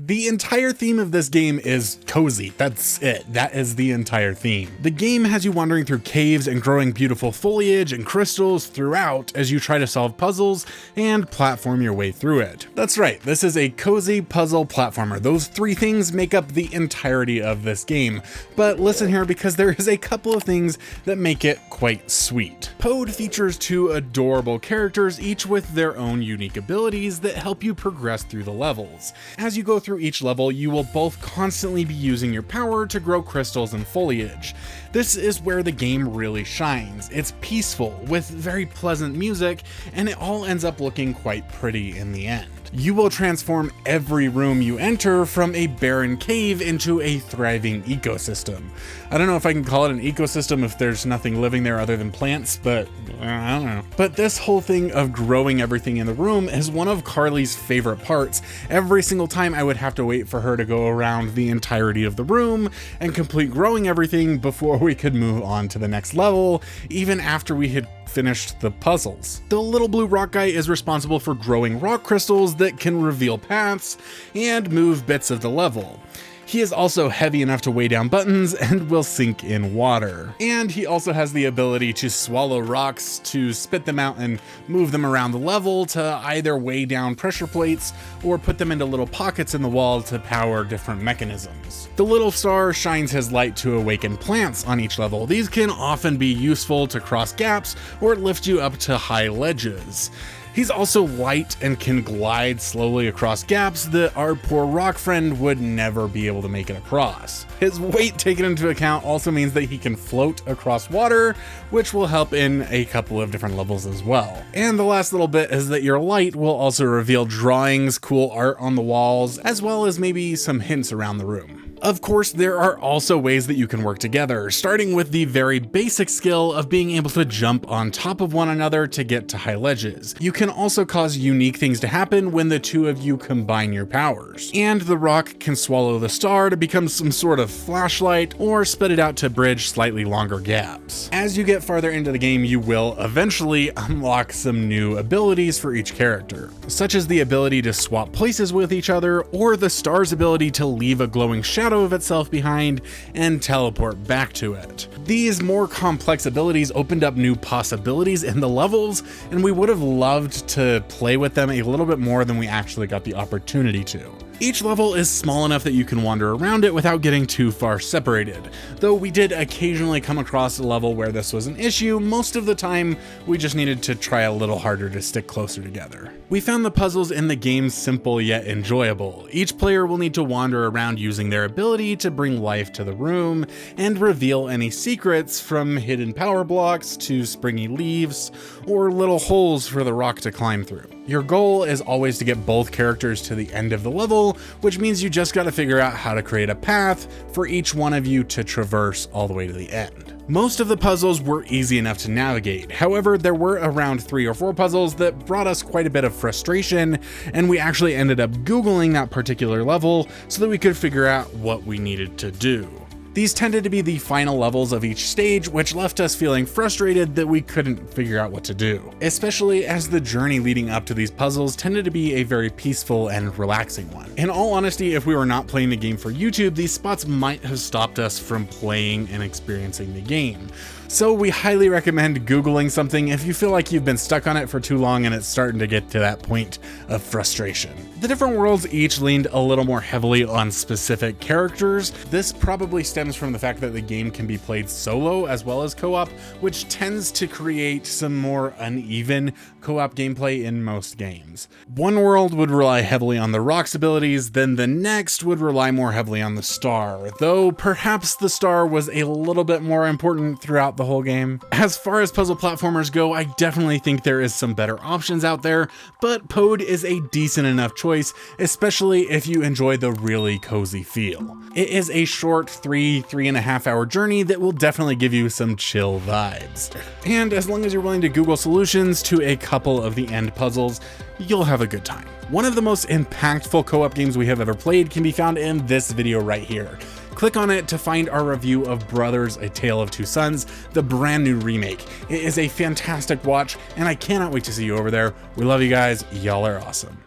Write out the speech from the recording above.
The entire theme of this game is cozy. That's it. That is the entire theme. The game has you wandering through caves and growing beautiful foliage and crystals throughout as you try to solve puzzles and platform your way through it. That's right, this is a cozy puzzle platformer. Those three things make up the entirety of this game. But listen here, because there is a couple of things that make it quite sweet. Pode features two adorable characters, each with their own unique abilities that help you progress through the levels. As you go through each level, you will both constantly be using your power to grow crystals and foliage. This is where the game really shines. It's peaceful, with very pleasant music, and it all ends up looking quite pretty in the end. You will transform every room you enter from a barren cave into a thriving ecosystem. I don't know if I can call it an ecosystem if there's nothing living there other than plants, but I don't know. But this whole thing of growing everything in the room is one of Carly's favorite parts. Every single time I would have to wait for her to go around the entirety of the room and complete growing everything before we could move on to the next level, even after we had finished the puzzles. The little blue rock guy is responsible for growing rock crystals that can reveal paths and move bits of the level. He is also heavy enough to weigh down buttons and will sink in water. And he also has the ability to swallow rocks, to spit them out and move them around the level to either weigh down pressure plates or put them into little pockets in the wall to power different mechanisms. The little star shines his light to awaken plants on each level. These can often be useful to cross gaps or lift you up to high ledges. He's also light and can glide slowly across gaps that our poor rock friend would never be able to make it across. His weight taken into account also means that he can float across water, which will help in a couple of different levels as well. And the last little bit is that your light will also reveal drawings, cool art on the walls, as well as maybe some hints around the room. Of course, there are also ways that you can work together, starting with the very basic skill of being able to jump on top of one another to get to high ledges. You can also cause unique things to happen when the two of you combine your powers. And the rock can swallow the star to become some sort of flashlight or spit it out to bridge slightly longer gaps. As you get farther into the game, you will eventually unlock some new abilities for each character, such as the ability to swap places with each other, or the star's ability to leave a glowing shadow of itself behind and teleport back to it. These more complex abilities opened up new possibilities in the levels, and we would have loved to play with them a little bit more than we actually got the opportunity to. Each level is small enough that you can wander around it without getting too far separated. Though we did occasionally come across a level where this was an issue, most of the time we just needed to try a little harder to stick closer together. We found the puzzles in the game simple yet enjoyable. Each player will need to wander around using their ability to bring life to the room and reveal any secrets, from hidden power blocks to springy leaves or little holes for the rock to climb through. Your goal is always to get both characters to the end of the level, which means you just gotta figure out how to create a path for each one of you to traverse all the way to the end. Most of the puzzles were easy enough to navigate. However, there were around 3 or 4 puzzles that brought us quite a bit of frustration, and we actually ended up Googling that particular level so that we could figure out what we needed to do. These tended to be the final levels of each stage, which left us feeling frustrated that we couldn't figure out what to do, especially as the journey leading up to these puzzles tended to be a very peaceful and relaxing one. In all honesty, if we were not playing the game for YouTube, these spots might have stopped us from playing and experiencing the game. So we highly recommend Googling something if you feel like you've been stuck on it for too long and it's starting to get to that point of frustration. The different worlds each leaned a little more heavily on specific characters. This probably stems from the fact that the game can be played solo as well as co-op, which tends to create some more uneven co-op gameplay in most games. One world would rely heavily on the rock's abilities, then the next would rely more heavily on the star, though perhaps the star was a little bit more important throughout the whole game. As far as puzzle platformers go, I definitely think there is some better options out there, but Pode is a decent enough choice, especially if you enjoy the really cozy feel. It is a short 3.5 hour journey that will definitely give you some chill vibes. And as long as you're willing to Google solutions to a couple of the end puzzles, you'll have a good time. One of the most impactful co-op games we have ever played can be found in this video right here. Click on it to find our review of Brothers: A Tale of Two Sons, the brand new remake. It is a fantastic watch, and I cannot wait to see you over there. We love you guys. Y'all are awesome.